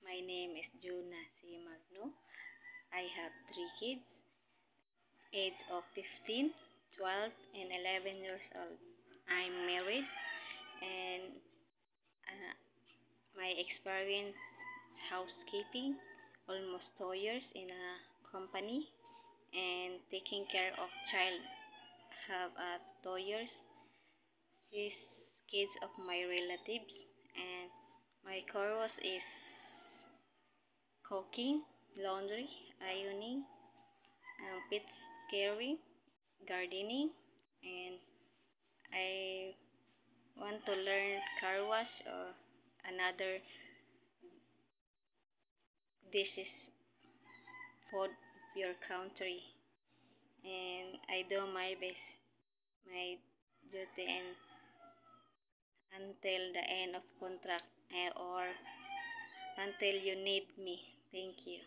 My name is Juna C. Magno. I have 3 kids, age of 15, 12, and 11 years old. I'm married, and uh, my experience is housekeeping, almost 2 years in a company, and taking care of child, have 2 years, 6 kids of my relatives, and my chorus is cooking, laundry, ironing, pets caring, gardening, and I want to learn car wash or another dishes food of your country. And I do my best, my duty, and until the end of contract or until you need me. Thank you.